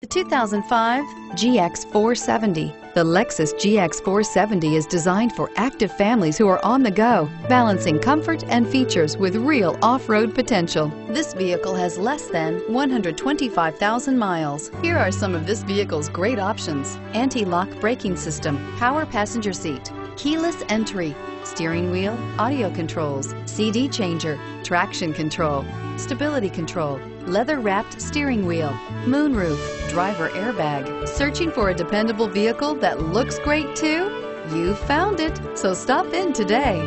The 2005 GX470. The Lexus GX470 is designed for active families who are on the go, balancing comfort and features with real off-road potential. This vehicle has less than 125,000 miles. Here are some of this vehicle's great options: anti-lock braking system, power passenger seat, keyless entry, steering wheel audio controls, CD changer, traction control, stability control, leather-wrapped steering wheel, moonroof, driver airbag. Searching for a dependable vehicle that looks great too? You found it, so stop in today.